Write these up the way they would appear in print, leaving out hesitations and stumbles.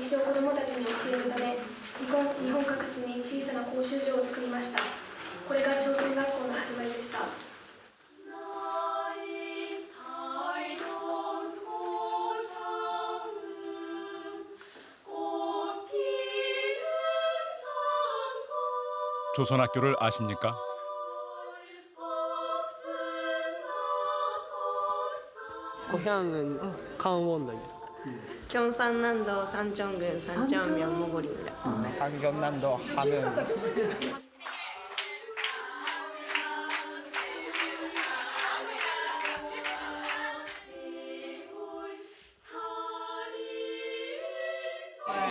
史を子どもたちに教えるため、日本各地に小さな講習所を作りました。これが朝鮮学校の始まりでした。조선학교를 아십니까? 고향은 강원도예요. 경상남도 산청군 산청면목골입니다. 한경남도 하는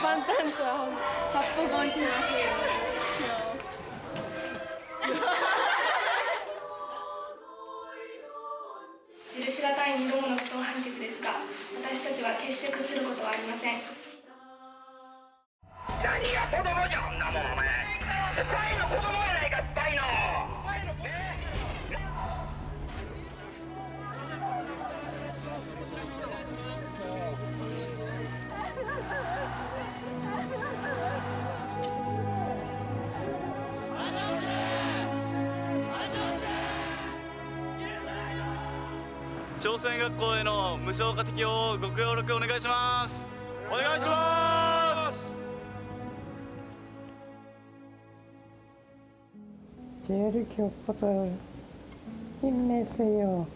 반탄점 사포건점 許しがたい2度もの不当判決ですが、私たちは決して屈することはありません。何が子供じゃ、こんなもんお前。スパイの子供やないか、スパイの。朝鮮学校への無償化適用をご協力お願いします。お願いします。 제일 교포들 힘내세요.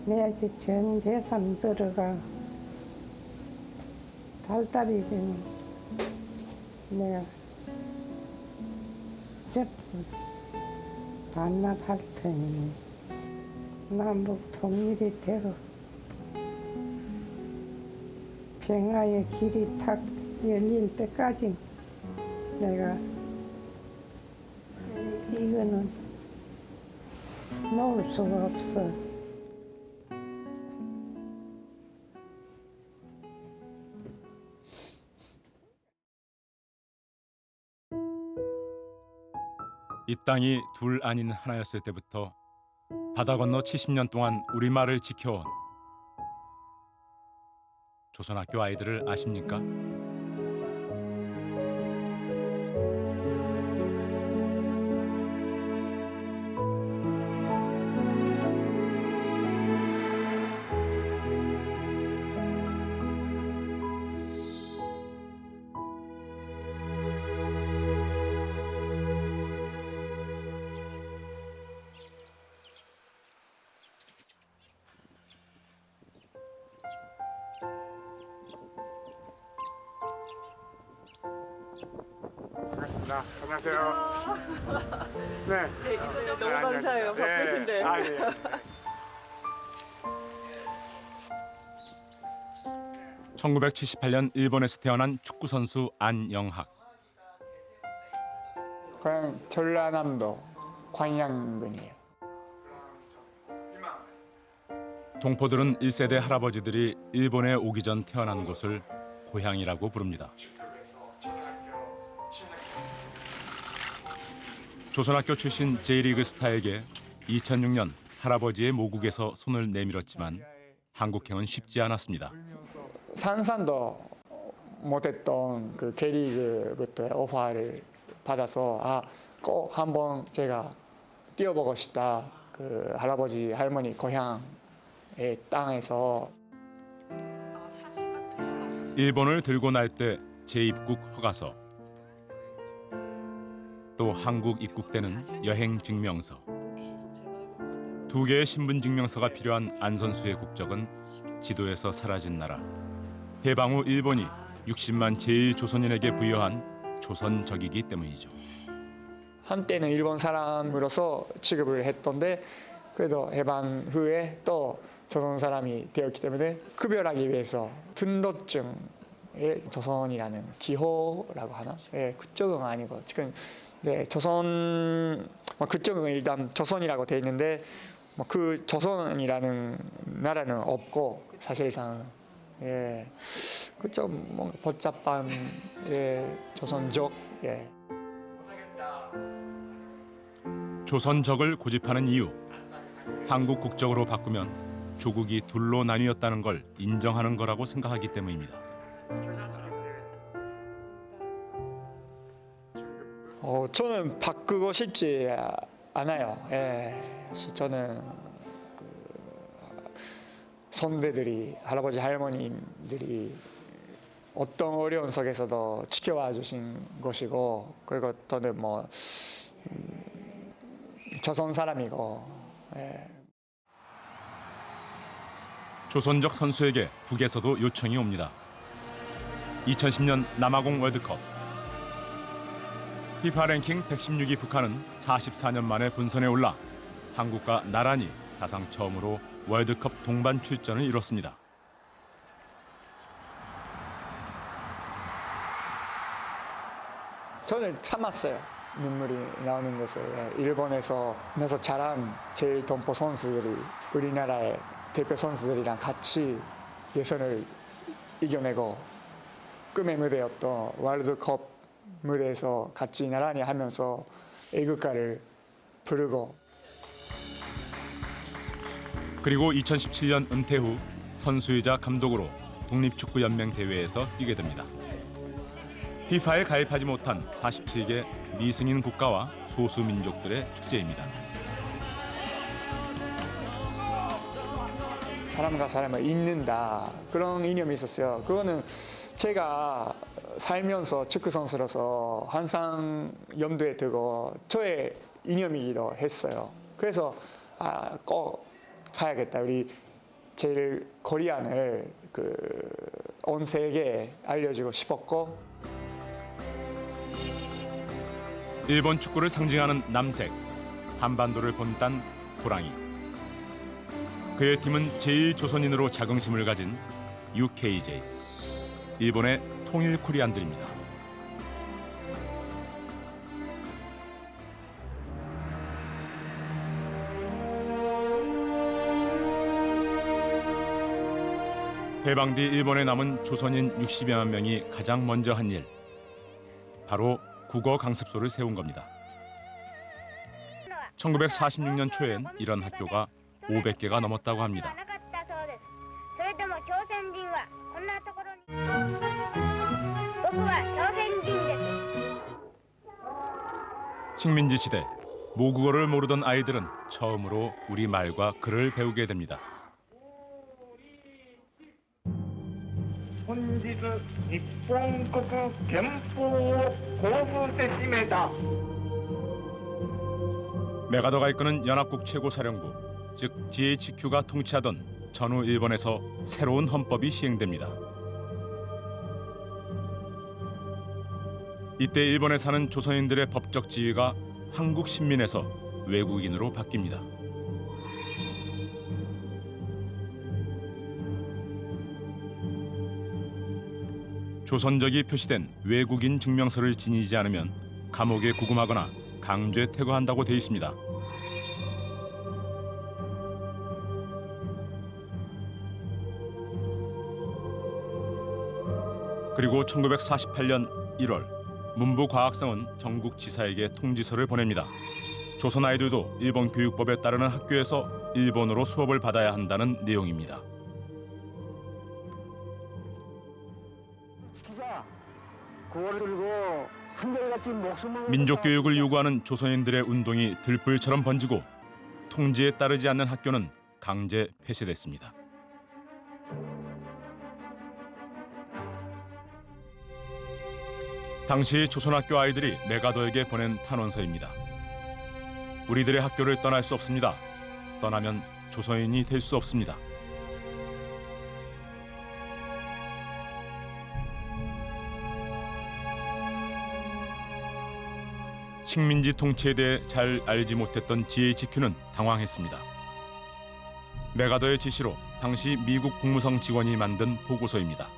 내야지 전 재산 들어가 달달이지 내가 전부 반납할 테니 남북 통일이 되고 평화의 길이 탁 열릴 때까지 내가 이거는 놓을 수가 없어. 이 땅이 둘 아닌 하나였을 때부터 바다 건너 70년 동안 우리말을 지켜온 조선학교 아이들을 아십니까? 반갑습니다. 안녕하세요. 네. 네, 이소정 너무 감사해요. 바쁘신데. 예. 1978년 일본에서 태어난 축구 선수 안영학. 고향 전라남도 광양군이에요. 동포들은 1세대 할아버지들이 일본에 오기 전 태어난 곳을 고향이라고 부릅니다. 조선학교 출신 J리그 스타에게 2006년 할아버지의 모국에서 손을 내밀었지만 한국행은 쉽지 않았습니다. 상상도 못했던 그 K리그부터 오퍼를 받아서 꼭 한번 제가 뛰어보고 싶다. 그 할아버지 할머니 고향의 땅에서. 일본을 들고 날 때 재입국 허가서, 또 한국 입국 때는 여행 증명서. 2개의 신분 증명서가 필요한 안 선수의 국적은 지도에서 사라진 나라. 해방 후 일본이 60만 제1조선인에게 부여한 조선적이기 때문이죠. 한때는 일본 사람으로서 취급을 했던데 그래도 해방 후에 또 조선 사람이 되었기 때문에 구별하기 위해서 등록증에 조선이라는 기호라고 하나? 예, 그쪽은 아니고 지금 네, 조선 그쪽은 일단 조선이라고 돼 있는데 그 조선이라는 나라는 없고 사실상 예, 그쪽 뭔가 복잡한 조선족 예. 조선적을 고집하는 이유. 한국 국적으로 바꾸면 조국이 둘로 나뉘었다는 걸 인정하는 거라고 생각하기 때문입니다. 저는 바꾸고 싶지 않아요. 예, 저는 선배들이, 할아버지 할머님들이 어떤 어려운 속에서도 지켜와 주신 것이고, 그리고 저는 뭐 조선 사람이고. 예. 조선족 선수에게 북에서도 요청이 옵니다. 2010년 남아공 월드컵. 피파 랭킹 116위 북한은 44년 만에 본선에 올라 한국과 나란히 사상 처음으로 월드컵 동반 출전을 이뤘습니다. 저는 참았어요. 눈물이 나오는 것을. 일본에서 잘한 제일 동포 선수들이 우리나라의 대표 선수들이랑 같이 예선을 이겨내고 꿈의 무대였던 월드컵 무대에서 같이 나란히 하면서 애국가를 부르고. 그리고 2017년 은퇴 후 선수이자 감독으로 독립축구연맹 대회에서 뛰게 됩니다. 피파에 가입하지 못한 47개 미승인 국가와 소수민족들의 축제입니다. 사람과 사람을 잇는다, 그런 이념이 있었어요. 그거는 제가 살면서 축구 선수로서 항상 염두에 두고 저의 이념이기도 했어요. 그래서 꼭 가야겠다. 우리 제일 코리안을 온 세계에 알려주고 싶었고. 일본 축구를 상징하는 남색, 한반도를 본딴 호랑이. 그의 팀은 제1조선인으로 자긍심을 가진 UKJ, 일본의 통일 코리안들입니다. 해방 뒤 일본에 남은 조선인 60여만 명이 가장 먼저 한 일, 바로 국어 강습소를 세운 겁니다. 1946년 초엔 이런 학교가 500개가 넘었다고 합니다. 식민지 시대, 모국어를 모르던 아이들은 처음으로 우리말과 글을 배우게 됩니다. 本日日本国憲法を公布せしめた 메가더가 이끄는 연합국 최고사령부, 즉 GHQ가 통치하던 전후 일본에서 새로운 헌법이 시행됩니다. 이때 일본에 사는 조선인들의 법적 지위가 한국 신민에서 외국인으로 바뀝니다. 조선적이 표시된 외국인 증명서를 지니지 않으면 감옥에 구금하거나 강제 퇴거한다고 돼 있습니다. 그리고 1948년 1월 문부과학성은 전국 지사에게 통지서를 보냅니다. 조선 아이들도 일본 교육법에 따르는 학교에서 일본어로 수업을 받아야 한다는 내용입니다. 민족교육을 요구하는 조선인들의 운동이 들불처럼 번지고 통지에 따르지 않는 학교는 강제 폐쇄됐습니다. 당시 조선학교 아이들이 메가더에게 보낸 탄원서입니다. 우리들의 학교를 떠날 수 없습니다. 떠나면 조선인이 될 수 없습니다. 식민지 통치에 대해 잘 알지 못했던 GHQ는 당황했습니다. 메가더의 지시로 당시 미국 국무성 직원이 만든 보고서입니다.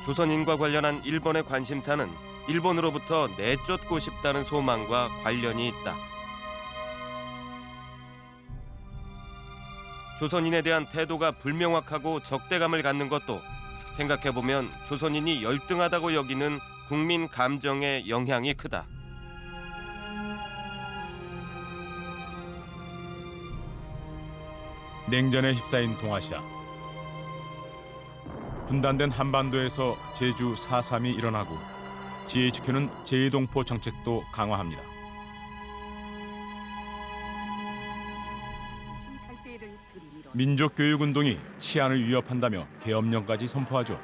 조선인과 관련한 일본의 관심사는 일본으로부터 내쫓고 싶다는 소망과 관련이 있다. 조선인에 대한 태도가 불명확하고 적대감을 갖는 것도 생각해보면 조선인이 열등하다고 여기는 국민 감정의 영향이 크다. 냉전에 휩싸인 동아시아. 분단된 한반도에서 제주 4.3이 일어나고 GHQ는 제2동포 정책도 강화합니다. 민족교육운동이 치안을 위협한다며 계엄령까지 선포하죠.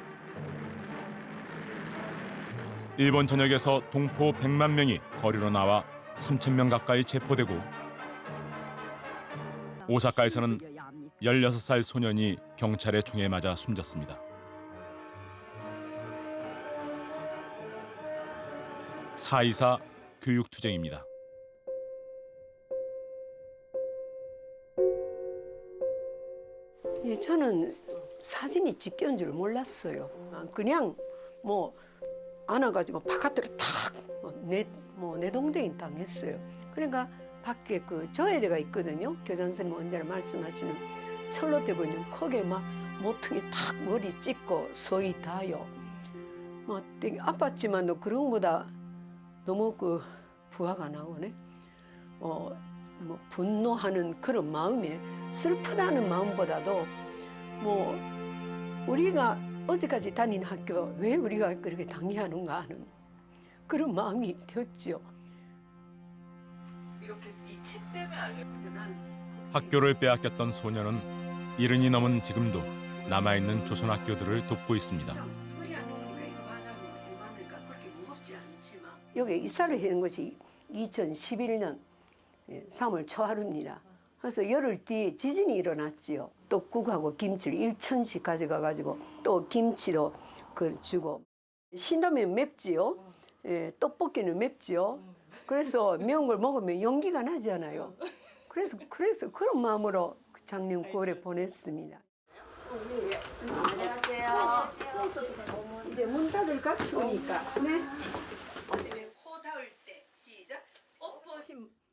일본 전역에서 동포 100만 명이 거리로 나와 3,000명 가까이 체포되고 오사카에서는 16살 소년이 경찰의 총에 맞아 숨졌습니다. 4.24 교육투쟁입니다. 예, 저는 사진이 찍혀온 줄 몰랐어요. 그냥 뭐 안아가지고 바깥으로 탁 내동댕이 당했어요. 그러니까 밖에 그 저해대가 있거든요. 교장 선생님 언제나 말씀하시는 철로 되고 있는 크게 막 모퉁이 탁 머리 찍고 서이 다요. 막 되게 아팠지만도 그런 것보다 너무 그 부하가 나오네. 뭐 분노하는 그런 마음이 슬프다는 마음보다도 뭐 우리가 어제까지 다닌 학교 왜 우리가 그렇게 당해하는가 하는 그런 마음이 들었죠. 이렇게 이 책 때문에 학교를 빼앗겼던 소녀는 70이 넘은 지금도 남아있는 조선학교들을 돕고 있습니다. 여기 이사를 하는 것이 2011년 3월 초하루입니다. 그래서 열흘 뒤에 지진이 일어났지요. 떡국하고 김치를 1,000씩 가져가가지고 또 김치도 주고 신라면 맵지요. 떡볶이는 맵지요. 그래서 매운 걸 먹으면 연기가 나잖아요. 그래서 그런 마음으로 작년 9월에 보냈습니다. 안녕하세요. 이제 문 닫을까 추우니까. 네. 코 닿을 때 시작.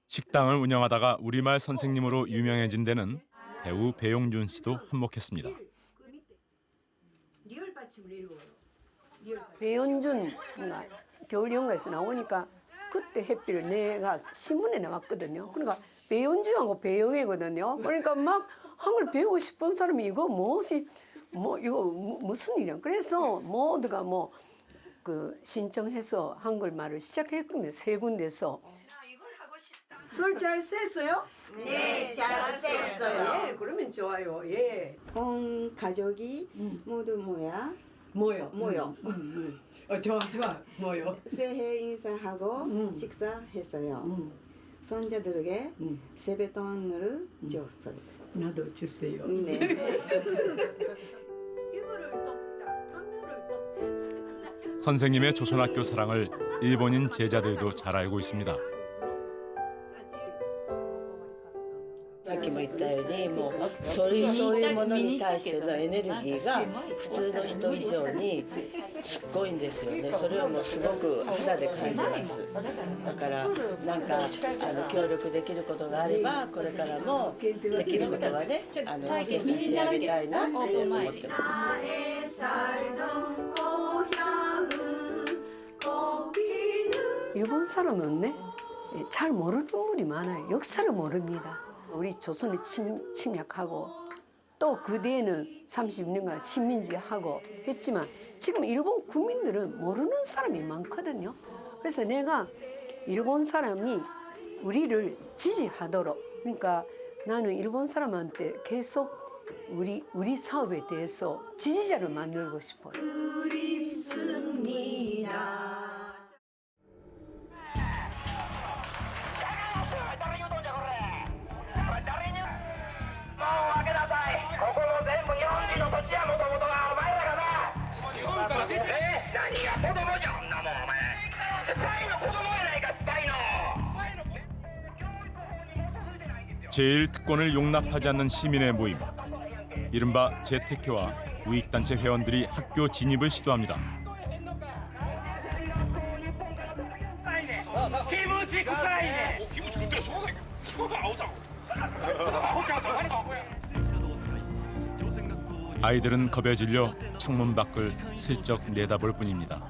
식당을 운영하다가 우리말 선생님으로 유명해진 데는 배우 배용준 씨도 한몫했습니다. 배용준가 겨울연가에서 나오니까 그때 햇빛을 내가 신문에 나왔거든요. 그러니까 배용준하고 배영애거든요. 그러니까 막 한글 배우고 싶은 사람이 이거 이거 무슨 일이야. 그래서 모두가 그 신청해서 한글말을 시작했거든요. 3군데서. 설 잘 셌어요? 네, 잘 셌어요. 예, 그러면 좋아요. 예. 온 가족이 모두 뭐요? 좋아. 뭐요? 새해 인사하고 식사했어요. 손자들에게 세뱃돈을 줬어요. 나도 주세요. 네. 이거를 덮다, 담요를 덮다. 선생님의 조선학교 사랑을 일본인 제자들도 잘 알고 있습니다. さっきも言ったようにもうそういうものに対してのエネルギーが普通の人以上にすごいんですよね。それをもうすごく肌で感じます。だからなんか協力できることがあればこれからもできることはねして差し上げたいなって思ってます。 일본 사람은 잘 모르는 분이 많아요. 역사를 모릅니다. 우리 조선을 침략하고 또 그 뒤에는 30년간 식민지하고 했지만 지금 일본 국민들은 모르는 사람이 많거든요. 그래서 내가 일본 사람이 우리를 지지하도록 그러니까 나는 일본 사람한테 계속 우리 사업에 대해서 지지자를 만들고 싶어요. 그립습니다. 제1특권을 용납하지 않는 시민의 모임, 이른바 제특회와 우익단체 회원들이 학교 진입을 시도합니다. 아이들은 겁에 질려 창문 밖을 슬쩍 내다볼 뿐입니다.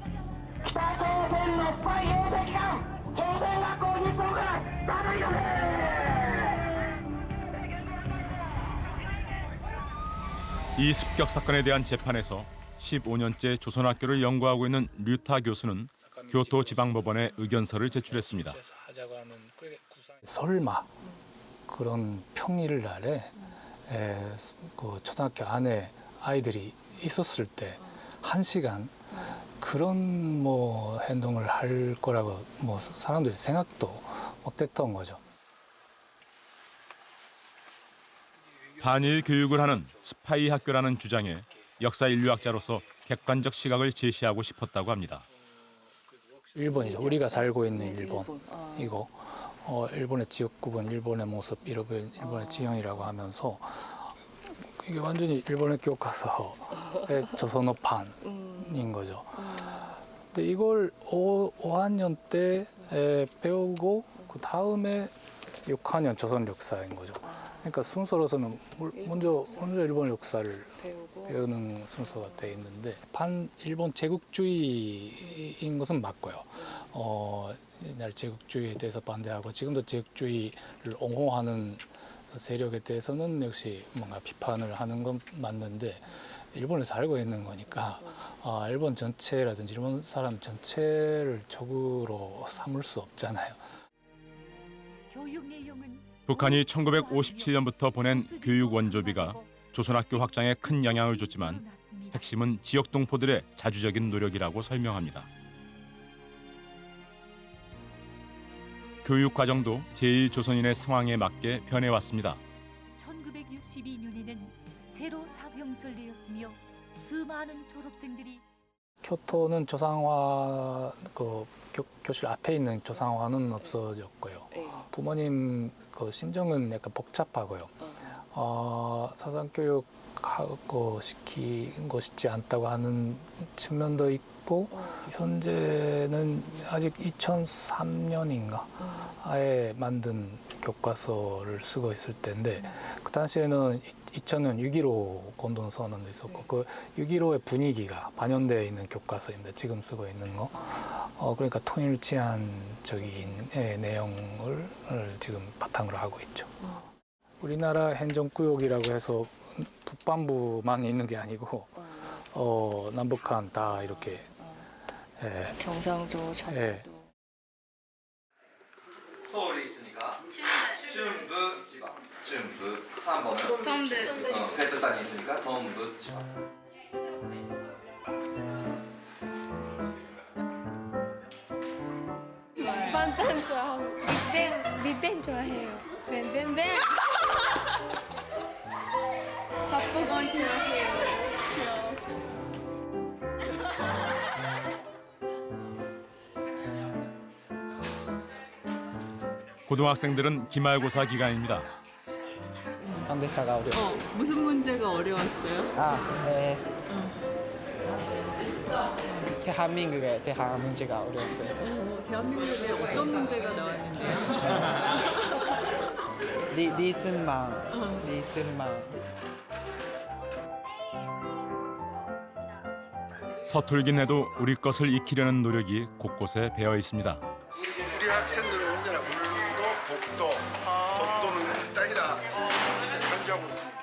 이 습격 사건에 대한 재판에서 15년째 조선학교를 연구하고 있는 류타 교수는 교토 지방법원에 의견서를 제출했습니다. 설마 그런 평일 날에 그 초등학교 안에 아이들이 있었을 때 1시간 그런 뭐 행동을 할 거라고 뭐 사람들이 생각도 못했던 거죠. 반일 교육을 하는 스파이 학교라는 주장에 역사 인류학자로서 객관적 시각을 제시하고 싶었다고 합니다. 일본이죠. 우리가 살고 있는 일본이고 일본의 지역구분, 일본의 모습, 일본의 지형이라고 하면서 이게 완전히 일본의 교과서의 조선어판인 거죠. 근데 이걸 5학년 때 배우고 그 다음에 6학년 조선 역사인 거죠. 그러니까 순서로서는 먼저 일본 역사를 배우는 순서가 돼 있는데 반일본 제국주의인 것은 맞고요. 옛날 제국주의에 대해서 반대하고 지금도 제국주의를 옹호하는 세력에 대해서는 역시 뭔가 비판을 하는 건 맞는데 일본에 살고 있는 거니까 일본 전체라든지 일본 사람 전체를 적으로 삼을 수 없잖아요. 북한이 1957년부터 보낸 교육 원조비가 조선학교 확장에 큰 영향을 줬지만 핵심은 지역 동포들의 자주적인 노력이라고 설명합니다. 교육 과정도 제1조선인의 상황에 맞게 변해왔습니다. 1962년에는 새로 사병설되었으며 수많은 졸업생들이 교토는 조상화 교실 앞에 있는 조상화는 없어졌고요. 부모님 그 심정은 약간 복잡하고요. 사상교육하고 시키고 싶지 않다고 하는 측면도 있고 현재는 아직 2003년인가 아예 만든 교과서를 쓰고 있을 때인데 그 당시에는 2000년 6.15 공동선언도 있었고 그 6.15의 분위기가 반영되어 있는 교과서입니다. 지금 쓰고 있는 거. 그러니까 통일치안적인 내용을 지금 바탕으로 하고 있죠. 우리나라 행정구역이라고 해서 북반부만 있는 게 아니고 남북한 다 이렇게 경상도, 전라도. 서울에 있으니까 중부 지방. 중부 3번은 동부. 베트산이 있으니까 동부 지방. 반탄 좋아하고 빅뱅 좋아해요. 뱀뱀뱀. 사포건 좋아해요. 고등학생들은 기말고사 기간입니다. 현대사가 어려웠어요. 무슨 문제가 어려웠어요? 대한민국의 대학 문제가 어려웠어요. 대한민국에 어떤 문제가 나왔는데요? 리슨만. 서툴긴 해도 우리 것을 익히려는 노력이 곳곳에 배어 있습니다. 우리 학생들은 언제나 울릉도, 독도는 따위라 존재하고 있습니다.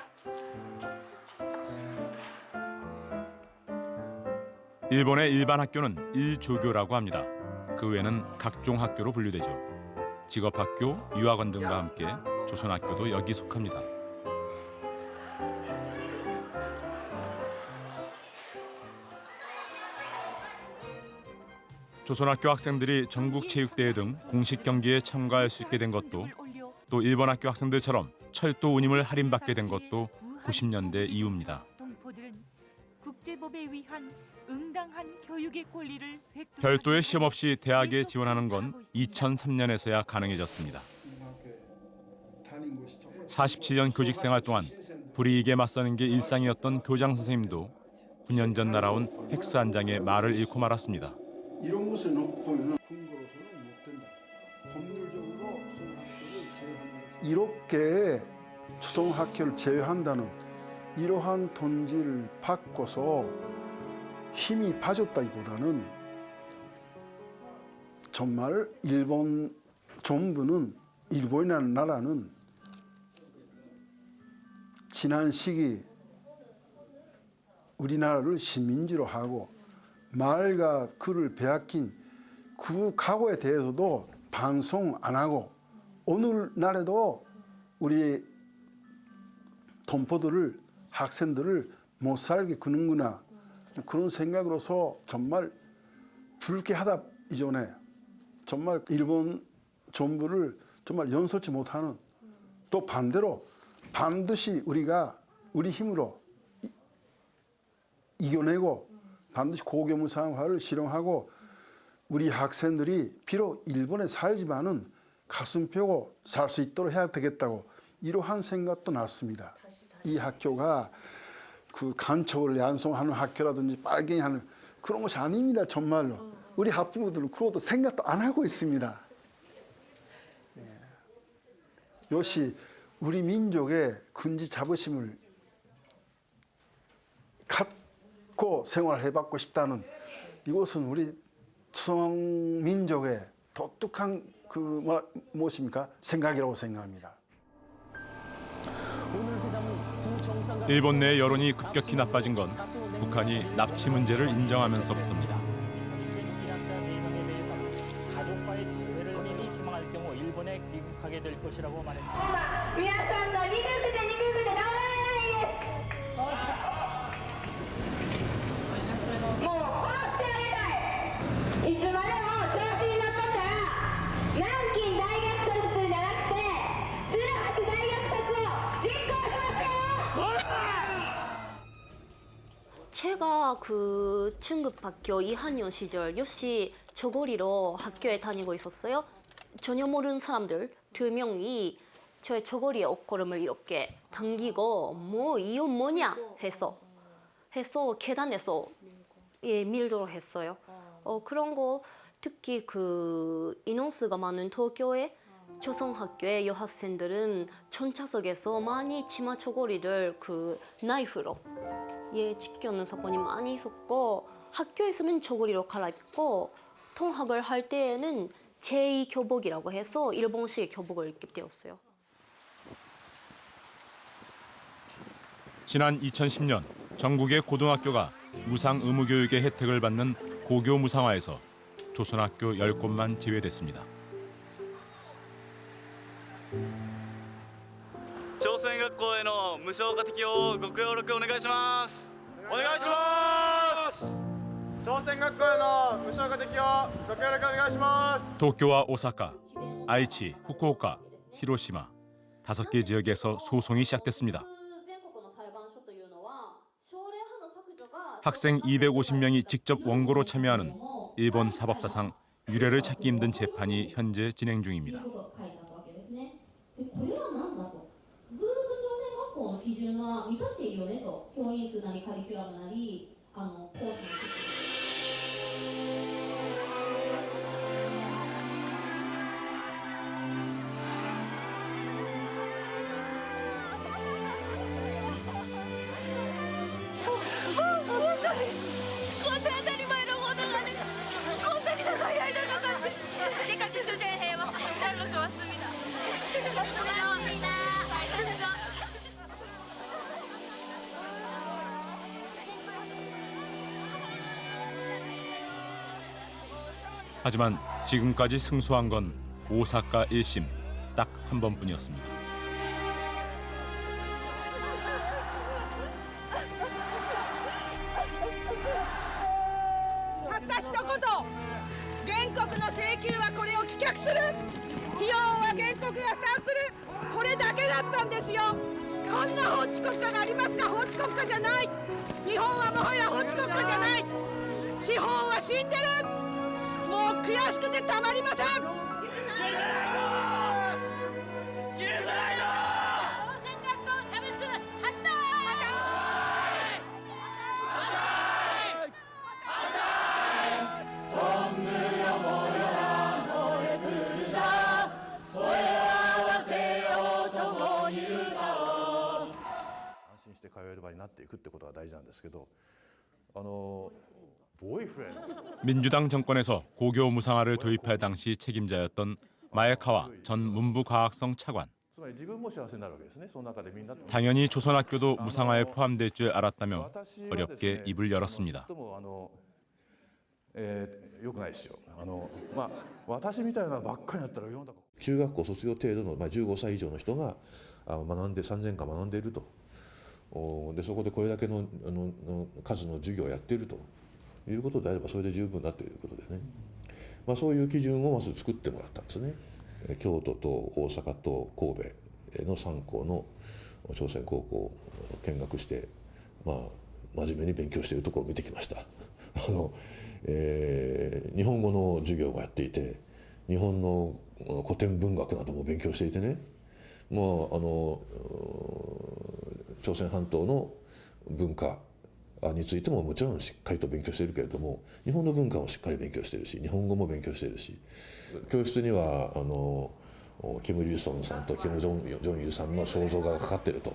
일본의 일반 학교는 일조교라고 합니다. 그 외에는 각종 학교로 분류되죠. 직업학교, 유학원 등과 함께 조선학교도 여기 속합니다. 조선학교 학생들이 전국체육대회 등 공식 경기에 참가할 수 있게 된 것도 또 일본 학교 학생들처럼 철도 운임을 할인받게 된 것도 90년대 이후입니다. 국제법에 의한 응당한 교육의 권리를 별도의 시험 없이 대학에 지원하는 건 2003년에서야 가능해졌습니다. 47년 교직 생활 동안 불이익에 맞서는 게 일상이었던 교장 선생님도 9년 전 날아온 팩스 한 장에 말을 잃고 말았습니다. 이런 것을 놓고 보면 근거로서는 못 된다. 법률적으로 이렇게 초등학교를 제외한다는 이러한 돈지를 바꿔서 힘이 빠졌다기보다는 정말 일본 정부는 일본이라는 나라는 지난 시기 우리나라를 식민지로 하고 말과 글을 빼앗긴 그 과거에 대해서도 반성 안 하고 오늘날에도 우리 동포들을 학생들을 못 살게 구는구나 그런 생각으로서 정말 불쾌하다 이전에 정말 일본 정부를 정말 연소치 못하는 또 반대로 반드시 우리가 우리 힘으로 이겨내고 반드시 고교무상화를 실현하고 우리 학생들이 비록 일본에 살지만은 가슴 펴고 살 수 있도록 해야 되겠다고 이러한 생각도 났습니다. 이 학교가 그 간첩을 양성하는 학교라든지 빨갱이 하는 그런 것이 아닙니다. 정말로. 우리 학부모들은 그것도 생각도 안 하고 있습니다. 이것이 우리 민족의 군지 자부심을 갖고 생활해봤고 싶다는 이것은 우리 조선 민족의 독특한 무엇입니까? 생각이라고 생각합니다. 일본 내 여론이 급격히 나빠진 건 북한이 납치 문제를 인정하면서부터입니다. 가족과의 재회를 미리 희망할 경우 일본에 귀국하게 될 것이라고 말했습니다. 제가 그 중급학교 2학년 시절 역시 저고리로 학교에 다니고 있었어요. 전혀 모르는 사람들 2명이 저의 저고리에 옷걸음을 이렇게 당기고 뭐 이건 뭐냐 해서 계단에서 밀도록 했어요. 그런 거 특히 그 인원수가 많은 도쿄의 조선학교의 여학생들은 전차석에서 많이 치마 저고리를 그 나이프로 지켜는 사건이 많이 있었고 학교에서는 저고리로 갈아입고 통학을 할 때에는 제2 교복이라고 해서 일본식 교복을 입게 되었어요. 지난 2010년 전국의 고등학교가 무상 의무 교육의 혜택을 받는 고교 무상화에서 조선학교 10곳만 제외됐습니다. 朝鮮学校への無償化適用をご協力お願いします。お願いします。朝鮮学校への無償化適用ご協力お願いします。 도쿄와 오사카, 아이치, 후쿠오카, 히로시마 5개 지역에서 소송이 시작됐습니다. 학생 250명이 직접 원고로 참여하는 일본 사법사상 유례를 찾기 힘든 재판이 현재 진행 중입니다. 基準は満たしているよねと教員数なりカリキュラムなり講師こんな当たり前のことがねこんなに長い間かかって제가 주제에 와서 정말로 좋았습니다. 고맙습니다. 하지만 지금까지 승소한 건 오사카 1심 딱 한 번뿐이었습니다. 민주당 정권에서 고교 무상화를 도입할 당시 책임자였던 마에카와 전 문부과학성 차관. 당연히 조선학교도 무상화에 포함될 줄 알았다며 어렵게 입을 열었습니다. 良くないですよ。私みたいなばっかりだったら世の中。中学校卒業程度の、15歳以上の人が学んで3年間学んでいると。でそこでこれだけの数の授業をやっているということであればそれで十分だということでね、そういう基準をまず作ってもらったんですね。京都と大阪と神戸の3校の朝鮮高校を見学して、真面目に勉強しているところを見てきました。日本語の授業もやっていて、日本の古典文学なども勉強していてね、朝鮮半島の文化についてももちろんしっかりと勉強しているけれども、日本の文化もしっかり勉強しているし、日本語も勉強しているし、教室にはキム・リルソンさんとキム・ジョンイルさんの肖像画がかかっていると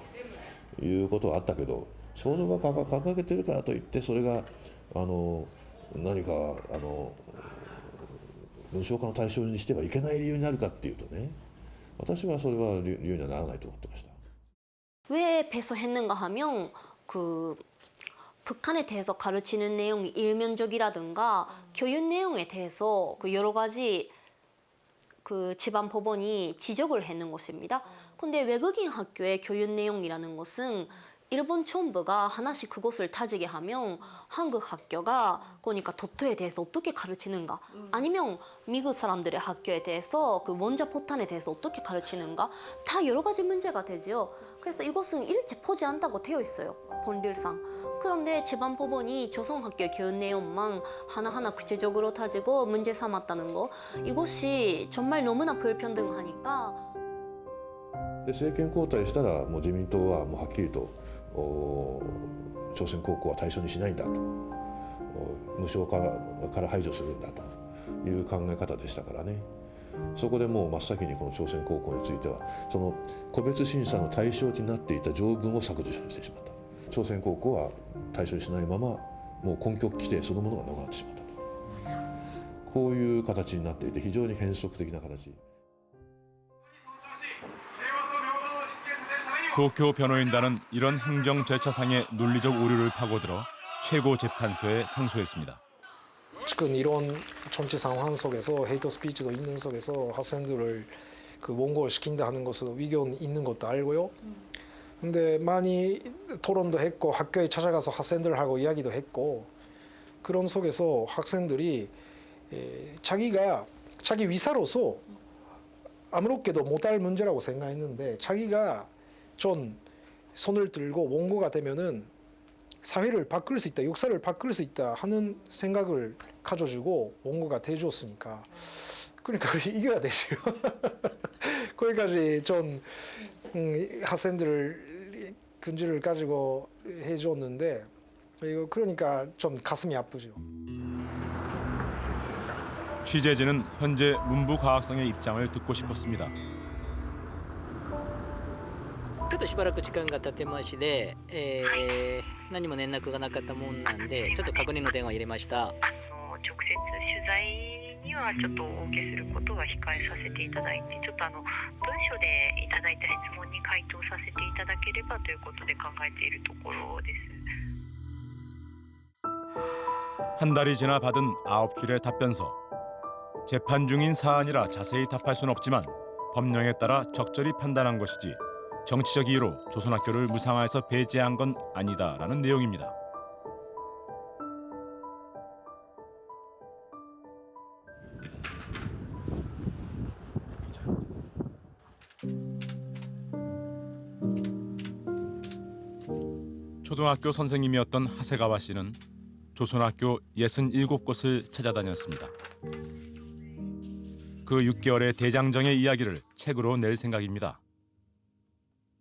いうことはあったけど、肖像画が掲げてるからといってそれが何か文章化の対象にしてはいけない理由になるかっていうとね、私はそれは理由にはならないと思ってました。왜 배서했는가 하면 북한에 대해서 가르치는 내용이 일면적이라든가 교육 내용에 대해서 여러 가지 지방 법원이 지적을 했는 것입니다. 근데 외국인 학교의 교육 내용이라는 것은 일본 정부가 하나씩 그것을 따지게 하면 한국 학교가 그러니까 도토에 대해서 어떻게 가르치는가, 아니면 미국 사람들의 학교에 대해서 원자 포탄에 대해서 어떻게 가르치는가, 다 여러 가지 문제가 되죠. 그래서 이것은 일체포지 않다고 되어 있어요, 본질상. 그런데 재판법원이 조선학교 교육 내용만 하나하나 구체적으로 따지고 문제 삼았다는 거, 이것이 정말 너무나 불평등하니까. で政権交代したらもう自民党はもうはっきりと朝鮮高校は対象にしないんだと、無償化から排除するんだという考え方でしたからね。そこでもう真っ先にこの朝鮮高校についてはその個別審査の対象になっていた条文を削除してしまった。朝鮮高校は対象にしないままもう根拠規定そのものがなくなってしまったと、こういう形になっていて非常に変則的な形。 도쿄 변호인단은 이런 행정 절차상의 논리적 오류를 파고들어 최고 재판소에 상소했습니다. 지금 이런 정치 상황 속에서 헤이트 스피치도 있는 속에서 학생들을 원고를 시킨다 하는 것은 의견이 있는 것도 알고요. 근데 많이 토론도 했고 학교에 찾아가서 학생들하고 이야기도 했고, 그런 속에서 학생들이 자기 위사로서 아무렇게도 못할 문제라고 생각했는데 자기가 전 손을 들고 원고가 되면은 사회를 바꿀 수 있다, 역사를 바꿀 수 있다 하는 생각을 가져주고 원고가 돼줬으니까, 그러니까 이겨야 되죠. 거기까지 전 학생들 근질을 가지고 해줬는데 이거 그러니까 좀 가슴이 아프죠. 취재진은 현재 문부과학성의 입장을 듣고 싶었습니다. ちょっとしばらく時間が経ってまして、何も連絡がなかったもんなんで、ちょっと確認の電話を入れました。直接取材にはちょっとお受けすることは控えさせていただいて、ちょっと文書でいただいた質問に回答させていただければということで考えているところです。 한 달이 지나 받은 9줄의 답변서. 재판 중인 사안이라 자세히 답할 수는 없지만 법령에 따라 적절히 판단한 것이지 정치적 이유로 조선학교를 무상화해서 배제한 건 아니다라는 내용입니다. 초등학교 선생님이었던 하세가와 씨는 조선학교 67곳을 찾아다녔습니다. 그 6개월의 대장정의 이야기를 책으로 낼 생각입니다.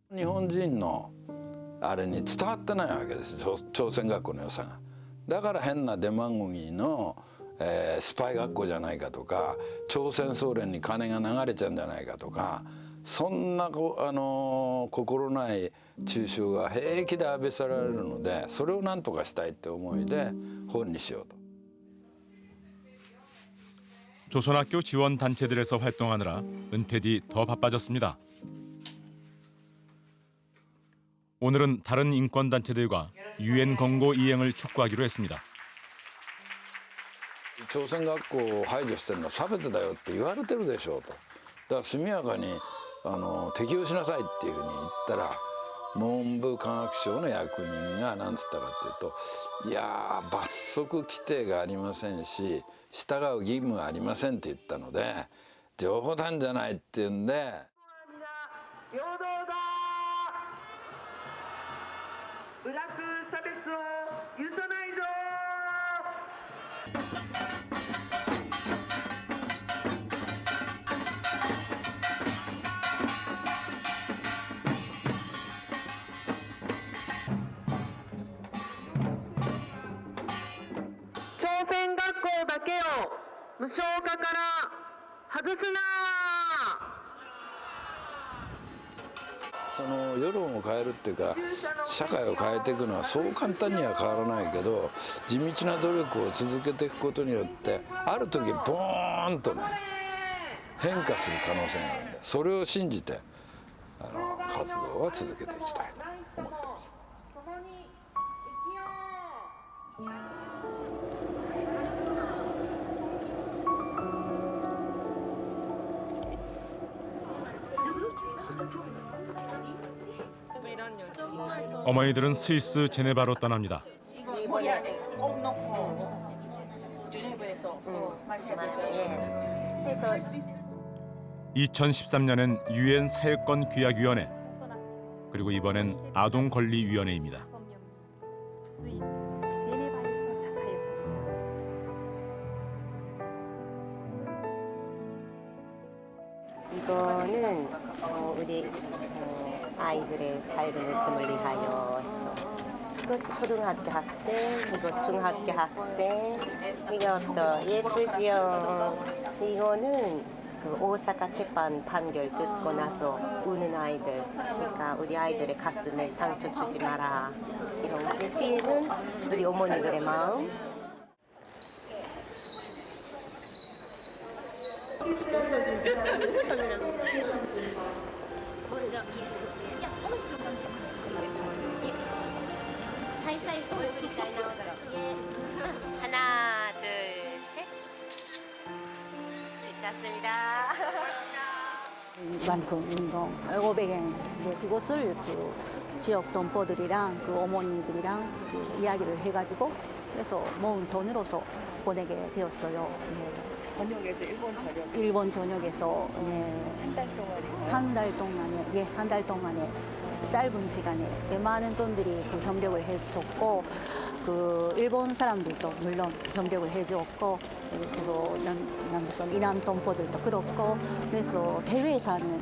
日本人のあれに伝わってないわけです、朝鮮学校の良さが。だから変なデマゴギの、スパイ学校じゃないかとか、朝鮮総連に金が流れちゃうんじゃないかとか、そんな心ない中傷が平気で浴びせられるので、それを何とかしたいって思いで本にしようと。 조선학교 지원 단체들에서 활동하느라 은퇴 뒤 더 바빠졌습니다. 오늘은 다른 인권 단체들과 유엔 권고 이행을 촉구하기로 했습니다. 朝鮮学校を排除してるのは差別だよって言われてるでしょうと。だから速やかに適用しなさいっていうふうに言ったら、文部科学省の役人が何つったかっていうと、いやー罰則規定がありませんし従う義務がありませんって言ったので、冗談じゃないっていうんで。平等だ。部落差別を許さないぞ。朝鮮学校だけを無償化から外すな。その世論を変えるっていうか社会を変えていくのはそう簡単には変わらないけど、地道な努力を続けていくことによってある時ボーンとね変化する可能性があるんで、それを信じて活動は続けていきたいと思ってます。어머니들은 스위스 제네바로 떠납니다. 이번에 꼭 넣고 주네브에서 말해야 되죠. 2013년엔 유엔 사회권 규약위원회, 그리고 이번엔 아동권리위원회입니다. 제네바에 도착하였습니다. 이거는 우리 아이들의 발음을 위하여 했어. 이거 초등학교 학생, 이거 중학교 학생, 이것도 예쁘지요. 이거는 그 오사카 재판 판결 듣고 나서 우는 아이들, 그러니까 우리 아이들의 가슴에 상처 주지 마라. 이런 거 뒤에는 우리 어머니들의 마음. 먼저 사이사이 손톱이 잘 나오도록. 하나, 둘, 셋. 됐습니다. 만큼 운동 500엔. 그것을 그 지역 동포들이랑 그 어머니들이랑 그 이야기를 해가지고 그래서 모은 돈으로서 보내게 되었어요. 전역에서 일본 전역에서 한 달 동안에 한 달 동안에 짧은 시간에 많은 분들이 그 협력을 해주셨고, 그 일본 사람들도 물론 협력을 해주었고, 그래서 남조선 이남 동포들도 그렇고, 그래서 해외에 사는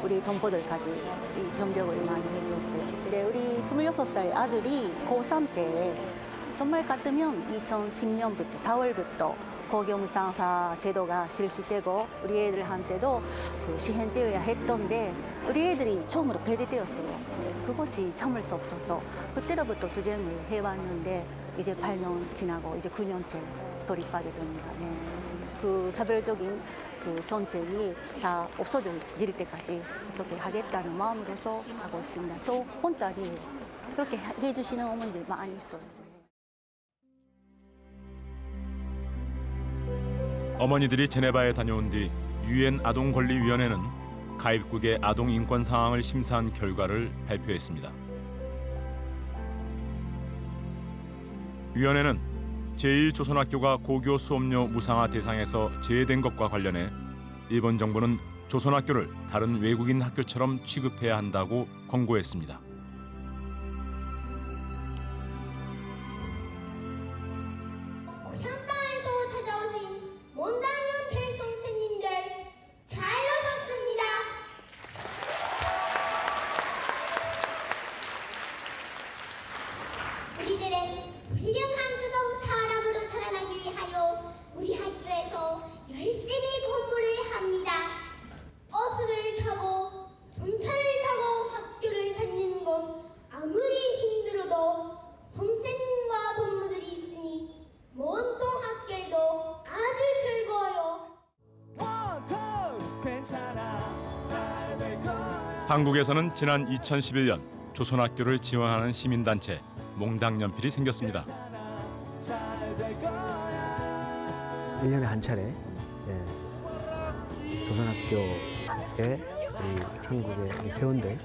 우리 동포들까지 이 협력을 많이 해주었어요. 근데 우리 26살 아들이 고3 때 정말 같으면 2010년부터 4월부터 고교무상화 제도가 실시되고 우리 애들한테도 그 시행되어야 했던데 우리 애들이 처음으로 폐지되었어요. 그것이 참을 수 없어서 그때로부터 투쟁을 해왔는데 이제 8년 지나고 이제 9년째 돌입하게 됩니다. 그 차별적인 그 정책이 다 없어질 때까지 그렇게 하겠다는 마음으로서 하고 있습니다. 저 혼자 아니에요. 그렇게 해주시는 어머니들 많이 있어요. 어머니들이 제네바에 다녀온 뒤 유엔 아동권리위원회는 가입국의 아동 인권 상황을 심사한 결과를 발표했습니다. 위원회는 제1조선학교가 고교 수업료 무상화 대상에서 제외된 것과 관련해 일본 정부는 조선학교를 다른 외국인 학교처럼 취급해야 한다고 권고했습니다. 한국에서는 지난 2011년 조선학교를 지원하는 시민단체 몽당연필이 생겼습니다. 1년에 한 차례 조선학교에 우리 한국의 우리 회원들을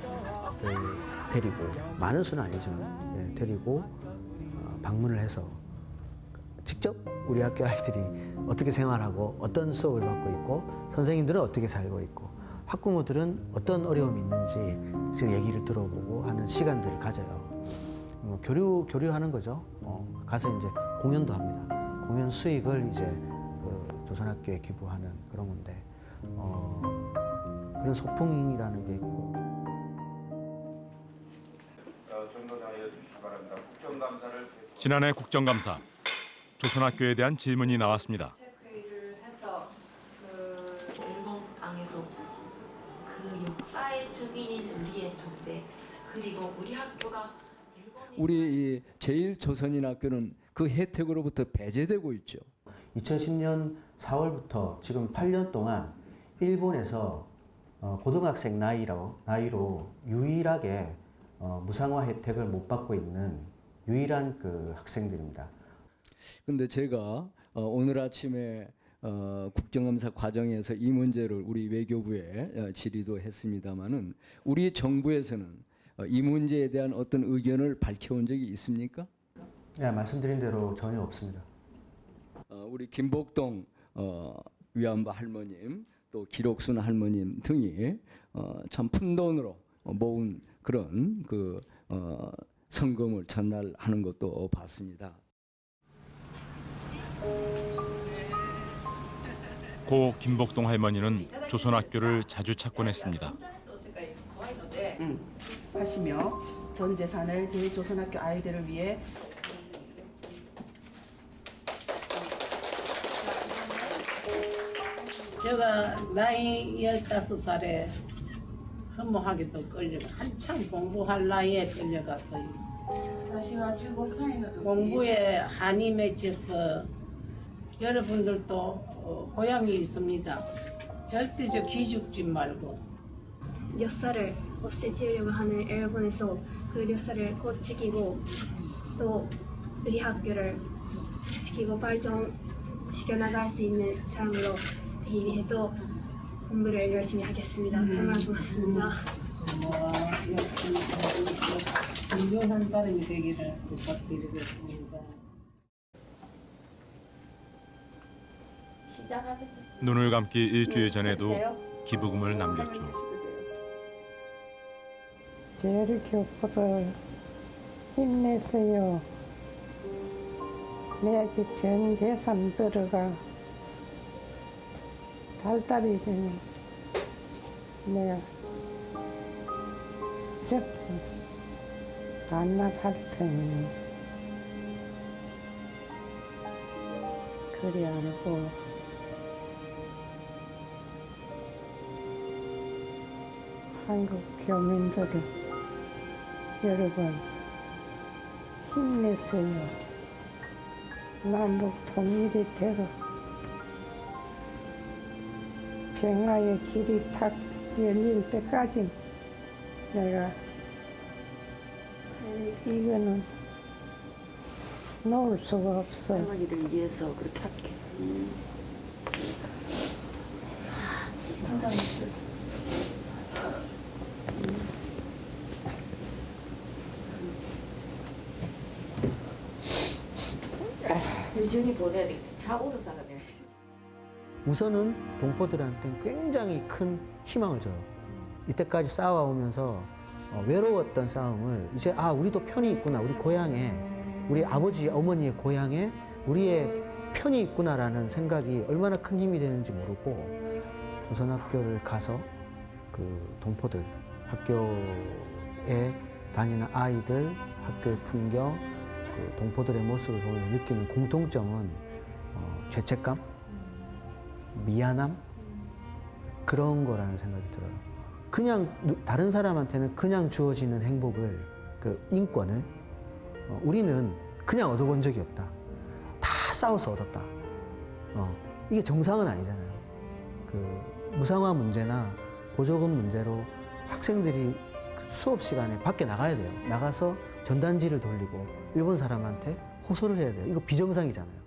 데리고, 많은 수는 아니지만 데리고 방문을 해서 직접 우리 학교 아이들이 어떻게 생활하고 어떤 수업을 받고 있고 선생님들은 어떻게 살고 있고 학부모들은 어떤 어려움이 있는지 지금 얘기를 들어보고 하는 시간들을 가져요. 교류하는 거죠. 가서 이제 공연도 합니다. 공연 수익을 이제 그 조선학교에 기부하는 그런 건데 그런 소풍이라는 게 있고. 지난해 국정감사, 조선학교에 대한 질문이 나왔습니다. 체크를 해서 일본 땅에서 그 역사의 주민인 우리의 존재, 그리고 우리 학교가 우리 제1조선인 학교는 그 혜택으로부터 배제되고 있죠. 2010년 4월부터 지금 8년 동안 일본에서 고등학생 나이로 유일하게 무상화 혜택을 못 받고 있는 유일한 그 학생들입니다. 근데 제가 오늘 아침에 국정감사 과정에서 이 문제를 우리 외교부에 질의도 했습니다마는 우리 정부에서는 이 문제에 대한 어떤 의견을 밝혀온 적이 있습니까? 네, 말씀드린 대로 전혀 없습니다. 우리 김복동 위안부 할머님, 또 기록순 할머님 등이 참 푼돈으로 모은 그런 그 성금을 전달하는 것도 봤습니다. 고 김복동 할머니는 조선학교를 자주 찾곤 했습니다. 하시며 전 재산을 제1조선학교 아이들을 위해 제가 나이 15살에 허무하게도 끌려가 한참 공부할 나이에 끌려가서 공부에 한이 맺혀서 여러분들도 고향이 있습니다. 절대 저 기죽지 말고 역사를 없애지려고 하는 일본에서 그 역사를 곧 지키고 또 우리 학교를 지키고 발전시켜 나갈 수 있는 사람으로 되기 위해 또 공부를 열심히 하겠습니다. 정말 고맙습니다. 훌륭한 사람이 되기를 부탁드리겠습니다. 눈을 감기 일주일 전에도 기부금을 남겼죠. 제일 교포들 힘내세요. 내야지 전 재산 들어가 달달이 되면 내가 무조건 반납할 테니 그리 알고 한국 교민들을 여러분 힘내세요. 남북 통일이 되고 평화의 길이 탁 열릴 때까지 내가 이거는 놓을 수가 없어. 할머니를 위해서 그렇게 할게. 유진이 보내야 돼. 차오로 사가야 돼. 우선은 동포들한테는 굉장히 큰 희망을 줘요. 이때까지 싸워오면서 외로웠던 싸움을 이제 우리도 편이 있구나. 우리 고향에, 우리 아버지, 어머니의 고향에 우리의 편이 있구나라는 생각이 얼마나 큰 힘이 되는지 모르고 조선학교를 가서 그 동포들, 학교에 다니는 아이들, 학교의 풍경, 그 동포들의 모습을 보면서 느끼는 공통점은 죄책감, 미안함 그런 거라는 생각이 들어요. 그냥 다른 사람한테는 그냥 주어지는 행복을, 그 인권을 우리는 그냥 얻어본 적이 없다. 다 싸워서 얻었다. 이게 정상은 아니잖아요. 그 무상화 문제나 보조금 문제로 학생들이 수업 시간에 밖에 나가야 돼요. 나가서 전단지를 돌리고 일본 사람한테 호소를 해야 돼요. 이거 비정상이잖아요.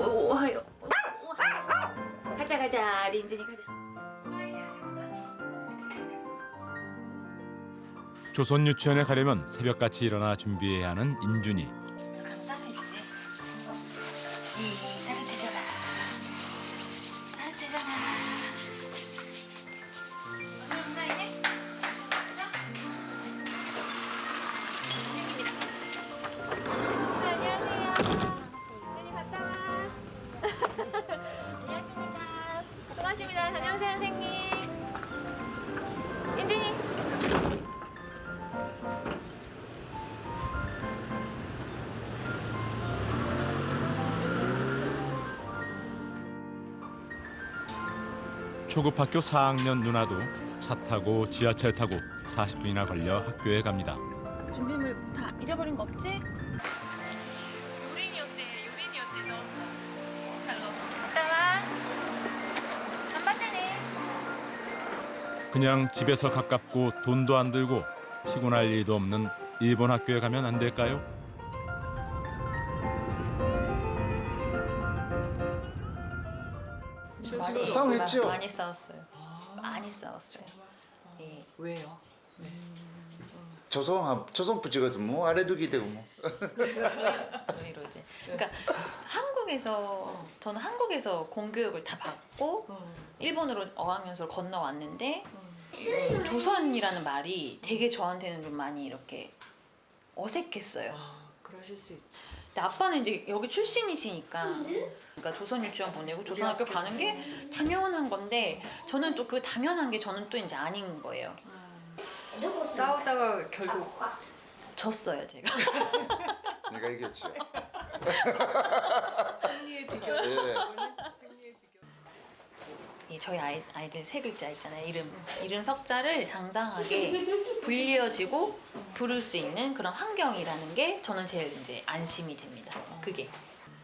오하요. 가자 가자 린준이 가자. 조선 유치원에 가려면 새벽같이 일어나 준비해야 하는 인준이. 간단해지지. 이 따뜻해져라. 따뜻해져라. 어서 온다이네. 안녕하세요. 인준이 갔다 와. 안녕하십니까. 수고하십니다. 다녀오세요 선생님. 인준이. 초급학교 4학년 누나도 차 타고 지하철 타고 40분이나 걸려 학교에 갑니다. 준비물 다 잊어버린 거 없지? 요린이 어때? 요린이 어때서? 잘 넣어. 갔다 와. 간반대네. 그냥 집에서 가깝고 돈도 안 들고 피곤할 일도 없는 일본 학교에 가면 안 될까요? 싸움했죠? 많이 싸웠어요. 많이 싸웠어요. 예. 왜요? 조선 부지거든 뭐 아래두기 되고 뭐. 이러지. 그러니까 한국에서 저는 한국에서 공교육을 다 받고 일본으로 어학연수를 건너왔는데 조선이라는 말이 되게 저한테는 좀 많이 이렇게 어색했어요. 그러실 수 있죠. 근데 아빠는 이제 여기 출신이시니까 그러니까 조선 유치원 보내고 조선학교 가는 게 당연한 건데 저는 또 그 당연한 게 저는 또 이제 아닌 거예요. 싸우다가 결국 졌어요 제가. 내가 이겼죠. 승리의 비결. 네. 저희 아이들 세 글자 있잖아요. 이름 석자를 당당하게 불리어지고 부를 수 있는 그런 환경이라는 게 저는 제일 이제 안심이 됩니다. 그게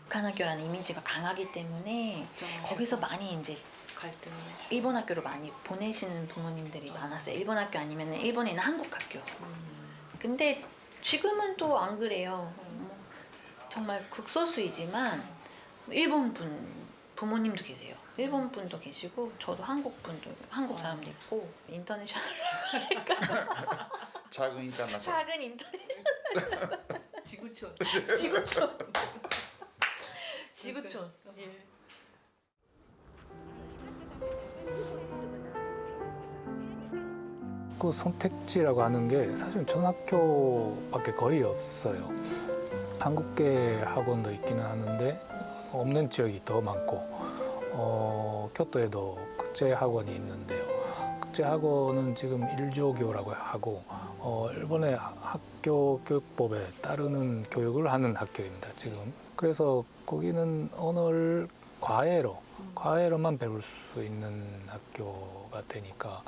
북한학교라는 이미지가 강하기 때문에 거기서 많이 이제 갈등이 일본 학교로 많이 보내시는 부모님들이 많았어요. 일본 학교 아니면 일본에 있는 한국 학교. 근데 지금은 또 안 그래요. 정말 극소수이지만 일본 부모님도 계세요. 일본 분도 계시고 저도 한국 사람도 있고 인터내셔널 작은 인터내셔널. 작은 인터내셔널 지구촌. 지구촌. 예. 그 선택지라고 하는 게 사실 초등학교밖에 거의 없어요. 한국계 학원도 있기는 하는데 없는 지역이 더 많고 교토에도 국제 학원이 있는데요. 국제 학원은 지금 일조교라고 하고 일본의 학교 교육법에 따르는 교육을 하는 학교입니다. 지금 그래서 거기는 언어를 과외로만 배울 수 있는 학교가 되니까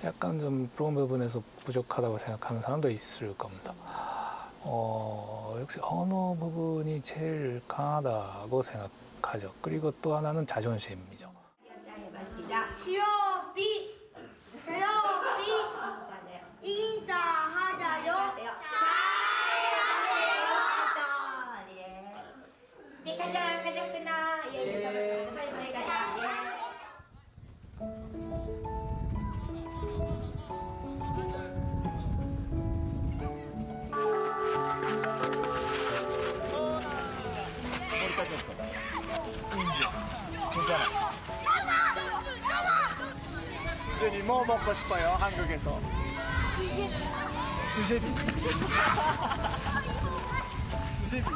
약간 좀 그런 부분에서 부족하다고 생각하는 사람도 있을 겁니다. 역시 언어 부분이 제일 강하다고 생각하죠. 그리고 또 하나는 자존심이죠. 시오비 인사하자요. 네, 가자꾸나. 예, 빨리 가자. 괜찮아. 준이 뭐 먹고 싶어요? 한국에서? 수제비. 수제비.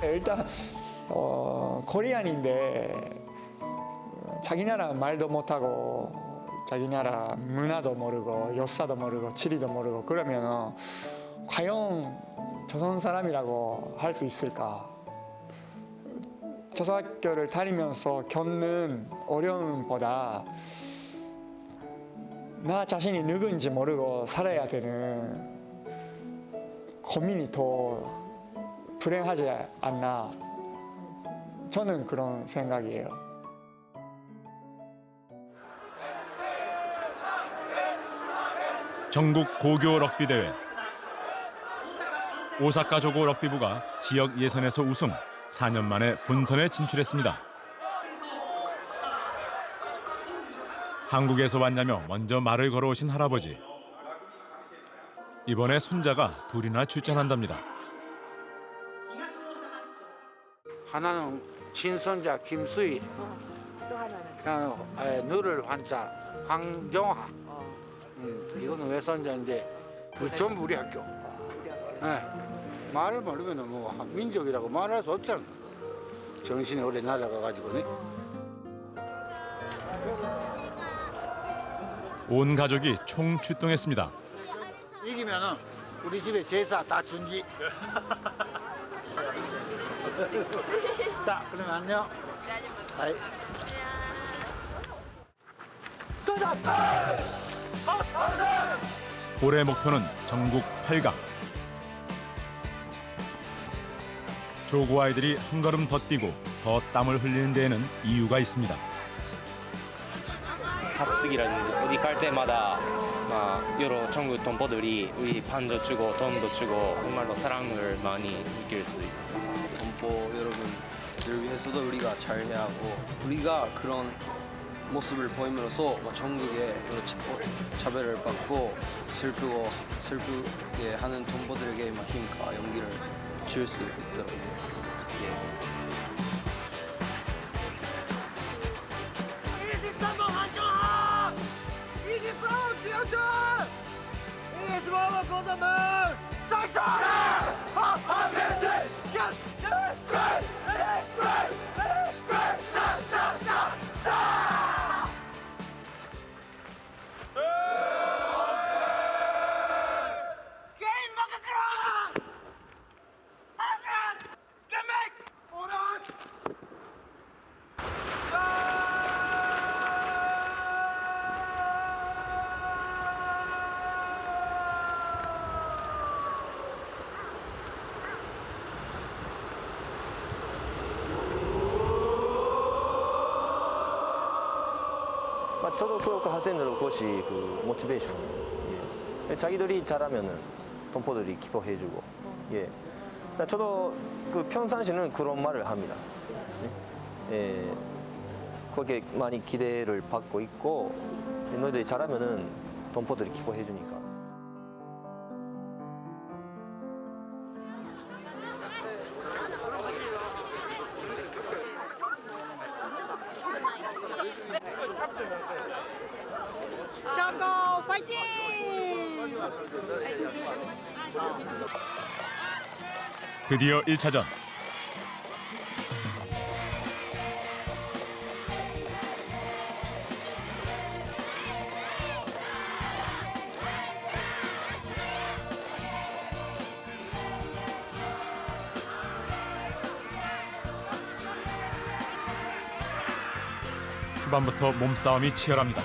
일단 코리안인데 자기 나라 말도 못하고 자기 나라 문화도 모르고 역사도 모르고 지리도 모르고 그러면 과연 조선 사람이라고 할 수 있을까? 조선학교를 다니면서 겪는 어려움보다 나 자신이 누군지 모르고 살아야 되는 고민이 더 불행하지 않나. 저는 그런 생각이에요. 전국 고교 럭비 대회. 오사카 조고 럭비부가 지역 예선에서 우승, 4년 만에 본선에 진출했습니다. 한국에서 왔냐며 먼저 말을 걸어오신 할아버지. 이번에 손자가 둘이나 출전한답니다. 하나는 친손자 김수일, 누를 환자 황정화. 이거는 외손자인데 전부 우리 학교. 말을 모르면 뭐 민족이라고 말할 수 없잖아. 정신이 오래 날아가가지고네. 온 가족이 총 출동했습니다. 이기면은 우리 집에 제사 다 준지. 자, 그럼 안녕. 아이. 올해 목표는 전국 8강. 조고 아이들이 한 걸음 더 뛰고 더 땀을 흘리는 데에는 이유가 있습니다. 합숙이라든지 어디 갈 때마다 여러 전국 동포들이 우리 반도 주고 도움도 주고 정말로 사랑을 많이 느낄 수 있었어요. 동포 여러분들 위해서도 우리가 잘해야 하고 우리가 그런 모습을 보임으로써 전국에 차별을 받고 슬프게 하는 동포들에게 힘과 용기를 줄 수 있도록. 초등교육 학생들 그것이 그 모티베이션. 예. 자기들이 잘하면은 동포들이 기뻐해주고. 예. 저도 그 평상시는 그런 말을 합니다. 예. 그렇게 많이 기대를 받고 있고 너희들이 잘하면은 동포들이 기뻐해주니까. 조고 파이팅! 드디어 1차전. 초반부터 몸싸움이 치열합니다.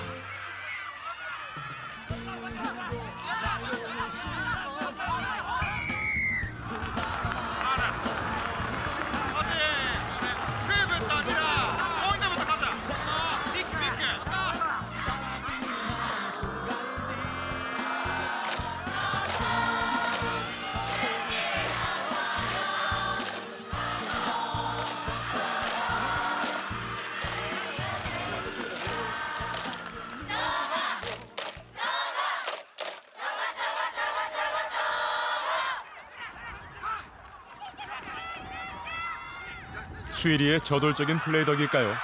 수일이의 저돌적인 플레이 덕일까요?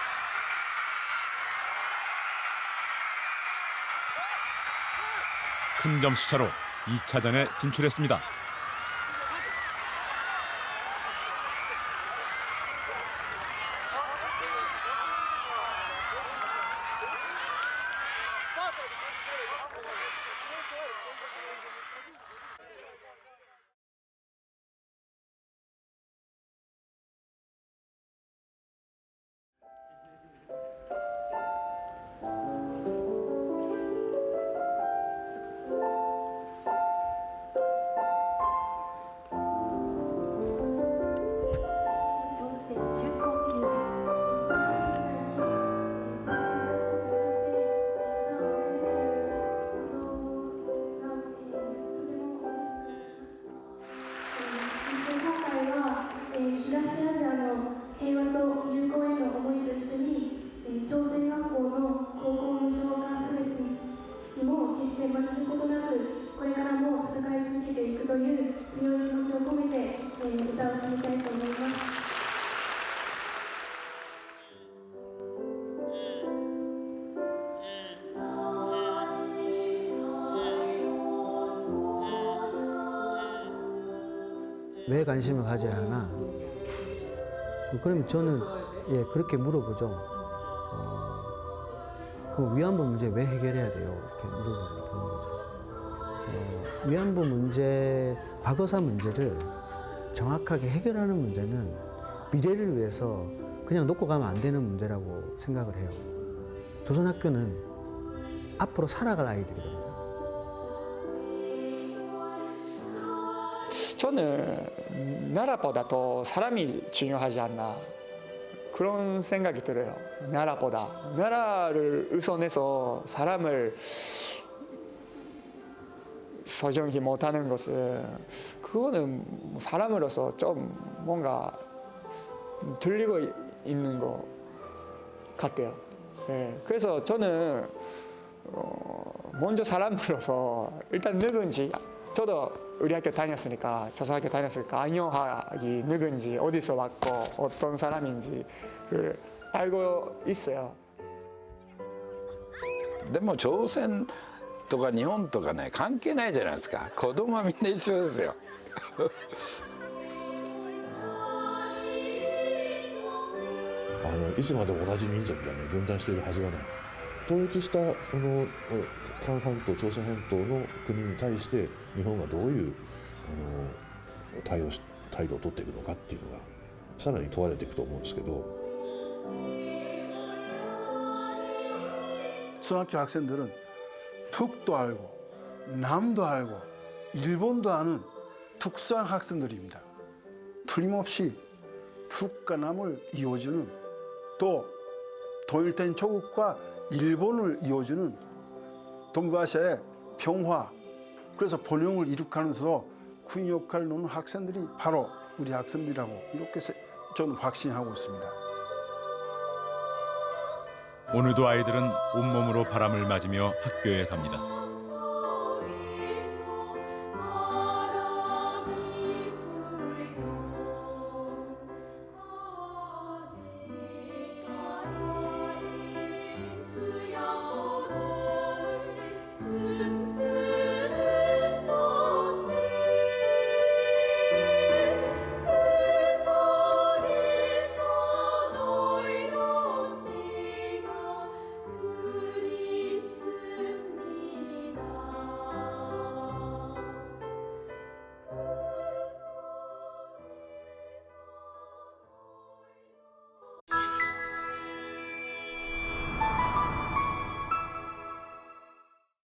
큰 점수차로 2차전에 진출했습니다. することなくこれからも戦い続けていくという強い気持ちを込めて、歌を歌いたいと思います。왜 관심을 가져야 하나? 그럼 저는 예 그렇게 물어보죠. 그럼 위안부 문제 왜 해결해야 돼요? 이렇게 물어보는 거죠. 위안부 문제, 과거사 문제를 정확하게 해결하는 문제는 미래를 위해서 그냥 놓고 가면 안 되는 문제라고 생각을 해요. 조선학교는 앞으로 살아갈 아이들이거든요. 저는 나라보다 더 사람이 중요하지 않나 그런 생각이 들어요. 나라보다 나라를 우선해서 사람을 소중히 못하는 것은 그거는 사람으로서 좀 뭔가 들리고 있는 것 같아요. 네, 그래서 저는 먼저 사람으로서 일단 누군지 저도 우리 학교 다녔으니까 조선학교 다녔으니까 안영학이 누군지 어디서 왔고 어떤 사람인지를 알고 있어요. でも朝鮮とか日本とかね関係ないじゃないですか。子供はみんな一緒ですよ。いつまでも同じ民族がね分断しているはずがない。統一したこの韓半島、朝鮮半島の国に対して日本がどういう態度を取っていくのかっていうのがさらに問われていくと思うんですけど。 초등학교 학생들은 북도 알고 남도 알고 일본도 아는 특수한 학생들입니다. 틀림없이 북과 남을 이어주는 또 통일된 조국과 일본을 이어주는 동북아시아의 평화 그래서 번영을 이룩하면서 큰 역할을 놓는 학생들이 바로 우리 학생들이라고 이렇게 저는 확신하고 있습니다. 오늘도 아이들은 온몸으로 바람을 맞으며 학교에 갑니다.